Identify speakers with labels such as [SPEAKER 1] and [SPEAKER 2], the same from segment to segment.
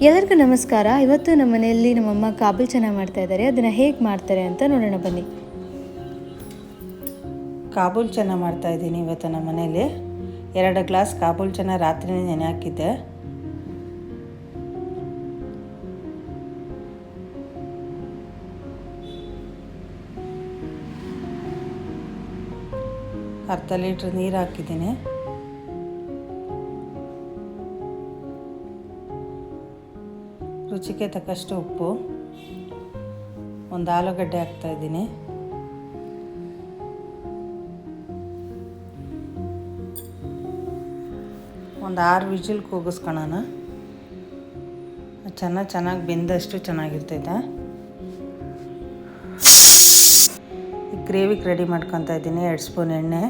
[SPEAKER 1] ಎಲ್ಲರಿಗೂ ನಮಸ್ಕಾರ. ಇವತ್ತು ನಮ್ಮ ಮನೆಯಲ್ಲಿ ನಮ್ಮಮ್ಮ ಕಾಬೂಲ್ ಚನ್ನ ಮಾಡ್ತಾ ಇದ್ದಾರೆ. ಅದನ್ನು ಹೇಗೆ ಮಾಡ್ತಾರೆ ಅಂತ ನೋಡೋಣ ಬನ್ನಿ.
[SPEAKER 2] ಕಾಬೂಲ್ ಚನ್ನ ಮಾಡ್ತಾ ಇದ್ದೀನಿ ಇವತ್ತು ನಮ್ಮ ಮನೇಲಿ. 2 ಗ್ಲಾಸ್ ಕಾಬೂಲ್ ಚನ್ನ ರಾತ್ರಿನೇ ನೆನೆ ಹಾಕಿದ್ದೆ. ಅರ್ಧ ಲೀಟ್ರ್ ನೀರು ಹಾಕಿದ್ದೀನಿ. ರುಚಿಗೆ ತಕ್ಕಷ್ಟು ಉಪ್ಪು, ಒಂದು ಆಲೂಗಡ್ಡೆ ಹಾಕ್ತಾಯಿದ್ದೀನಿ, ಒಂದು 6 ವಿಜಿಲ್ ಕೂಗಿಸ್ಕೊಳ್ಳೋಣ. ಚೆನ್ನಾಗಿ ಬೆಂದಷ್ಟು ಚೆನ್ನಾಗಿರ್ತೈತೆ. ಈ ಗ್ರೇವಿಗೆ ರೆಡಿ ಮಾಡ್ಕೊತಾ ಇದ್ದೀನಿ. 2 ಸ್ಪೂನ್ ಎಣ್ಣೆ,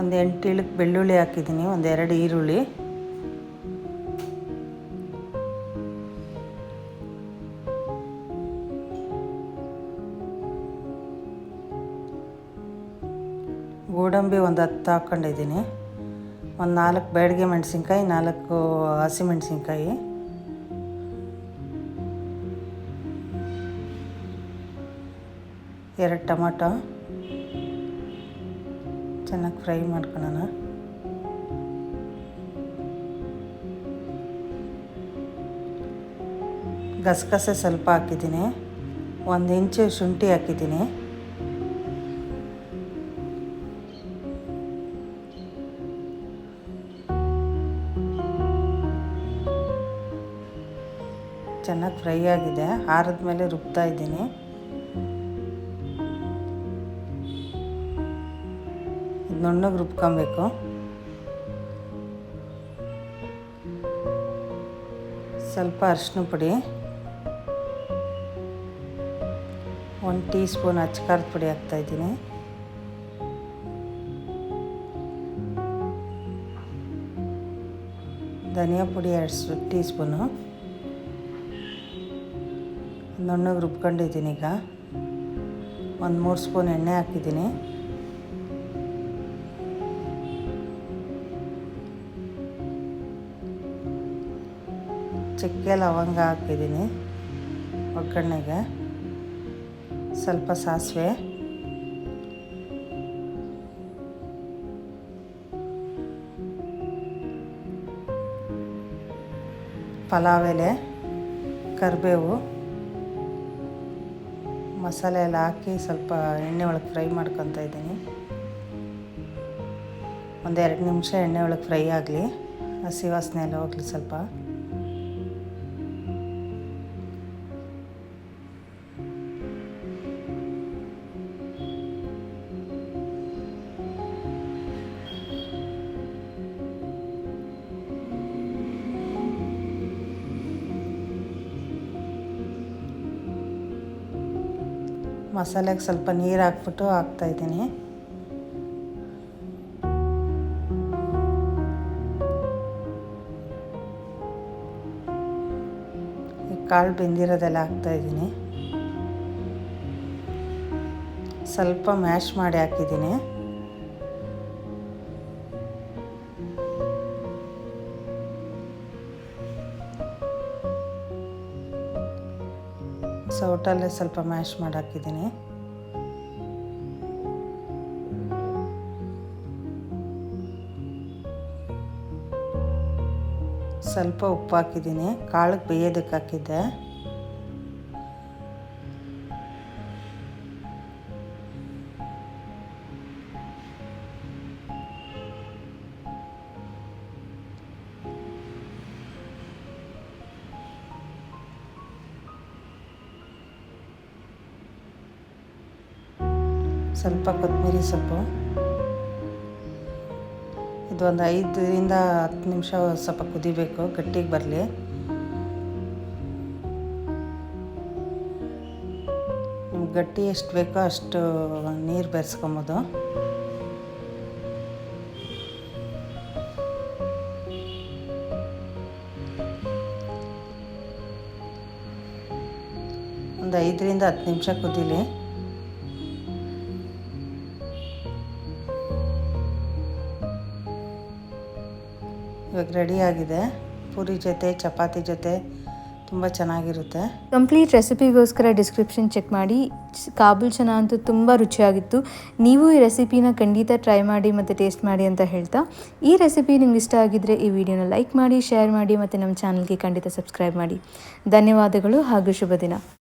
[SPEAKER 2] ಒಂದು 8 ಇಳಕ್ಕೆ ಬೆಳ್ಳುಳ್ಳಿ ಹಾಕಿದ್ದೀನಿ, ಒಂದು 2 ಈರುಳ್ಳಿ, ಗೋಡಂಬಿ ಒಂದು 10 ಹಾಕ್ಕೊಂಡಿದ್ದೀನಿ, ಒಂದು 4 ಬ್ಯಾಡಗೆ ಮೆಣಸಿನ್ಕಾಯಿ, 4 ಹಸಿಮೆಣಸಿನ್ಕಾಯಿ, ಎರಡು ಟೊಮಟೊ ಚೆನ್ನಾಗಿ ಫ್ರೈ ಮಾಡ್ಕೊಳ್ಳೋಣ. ಗಸಗಸೆ ಸ್ವಲ್ಪ ಹಾಕಿದ್ದೀನಿ, 1 ಇಂಚು ಶುಂಠಿ ಹಾಕಿದ್ದೀನಿ, ಚೆನ್ನಾಗಿ ಫ್ರೈ ಆಗಿದೆ. ಆರಿದ ಮೇಲೆ ರುಬ್ತಾ ಇದ್ದೀನಿ. ನುಣ್ಣಗೆ ರುಬ್ಕೊಬೇಕು. ಸ್ವಲ್ಪ ಅರಿಶಿನ ಪುಡಿ, 1 ಟೀ ಸ್ಪೂನ್ ಅಚ್ಚಕಾರದ ಪುಡಿ ಹಾಕ್ತಾಯಿದ್ದೀನಿ, ಧನಿಯಾ ಪುಡಿ 2 ಟೀ ಸ್ಪೂನು. ನುಣ್ಣಗೆ ರುಬ್ಕೊಂಡಿದ್ದೀನಿ. ಈಗ ಒಂದು 3 ಸ್ಪೂನ್ ಎಣ್ಣೆ ಹಾಕಿದ್ದೀನಿ, ಚಕ್ಕೆ ಲವಂಗ ಹಾಕಿದ್ದೀನಿ ಒಗ್ಗರಣೆಗೆ, ಸ್ವಲ್ಪ ಸಾಸಿವೆ, ಪಲಾವ್ ಎಲೆ, ಕರಿಬೇವು, ಮಸಾಲೆ ಎಲ್ಲ ಹಾಕಿ ಸ್ವಲ್ಪ ಎಣ್ಣೆ ಒಳಗೆ ಫ್ರೈ ಮಾಡ್ಕೊತಾ ಇದ್ದೀನಿ. ಒಂದು 2 ನಿಮಿಷ ಎಣ್ಣೆ ಒಳಗೆ ಫ್ರೈ ಆಗಲಿ, ಹಸಿ ವಾಸನೆ ಎಲ್ಲ ಹೋಗಲಿ ಸ್ವಲ್ಪ. ಮಸಾಲೆಗೆ ಸ್ವಲ್ಪ ನೀರು ಹಾಕ್ಬಿಟ್ಟು ಹಾಕ್ತಾಯಿದ್ದೀನಿ. ಈ ಕಾಳು ಬೆಂದಿರೋದೆಲ್ಲ ಹಾಕ್ತಾಯಿದ್ದೀನಿ. ಸ್ವಲ್ಪ ಮ್ಯಾಶ್ ಮಾಡಿ ಹಾಕಿದ್ದೀನಿ. ಸೌಟಲ್ಲೇ ಸ್ವಲ್ಪ ಮ್ಯಾಶ್ ಮಾಡಿ ಹಾಕಿದ್ದೀನಿ. ಸ್ವಲ್ಪ ಉಪ್ಪು ಹಾಕಿದ್ದೀನಿ, ಕಾಳಿಗೆ ಬೇಯೋದಕ್ಕೆ ಹಾಕಿದ್ದೆ. ಸ್ವಲ್ಪ ಕೊತ್ತಂಬರಿ ಸೊಪ್ಪು. ಇದೊಂದು 5ರಿಂದ 10 ನಿಮಿಷ ಸ್ವಲ್ಪ ಕುದಿಬೇಕು, ಗಟ್ಟಿಗೆ ಬರಲಿ. ನಿಮ್ಗೆ ಗಟ್ಟಿ ಎಷ್ಟು ಬೇಕೋ ಅಷ್ಟು ನೀರು ಬೆರೆಸ್ಕೊಬೋದು. ಒಂದು 5ರಿಂದ 10 ನಿಮಿಷ ಕುದೀಲಿ. ಇವಾಗ ರೆಡಿಯಾಗಿದೆ. ಪೂರಿ ಜೊತೆ ಚಪಾತಿ ಜೊತೆ ತುಂಬ ಚೆನ್ನಾಗಿರುತ್ತೆ.
[SPEAKER 1] ಕಂಪ್ಲೀಟ್ ರೆಸಿಪಿಗೋಸ್ಕರ ಡಿಸ್ಕ್ರಿಪ್ಷನ್ ಚೆಕ್ ಮಾಡಿ. ಕಾಬೂಲ್ ಚನಾ ಅಂತೂ ತುಂಬ ರುಚಿಯಾಗಿತ್ತು. ನೀವು ಈ ರೆಸಿಪಿನ ಖಂಡಿತ ಟ್ರೈ ಮಾಡಿ ಮತ್ತು ಟೇಸ್ಟ್ ಮಾಡಿ ಅಂತ ಹೇಳ್ತಾ, ಈ ರೆಸಿಪಿ ನಿಮ್ಗೆ ಇಷ್ಟ ಆಗಿದ್ದರೆ ಈ ವಿಡಿಯೋನ ಲೈಕ್ ಮಾಡಿ, ಶೇರ್ ಮಾಡಿ ಮತ್ತು ನಮ್ಮ ಚಾನಲ್ಗೆ ಖಂಡಿತ ಸಬ್ಸ್ಕ್ರೈಬ್ ಮಾಡಿ. ಧನ್ಯವಾದಗಳು ಹಾಗೂ ಶುಭ ದಿನ.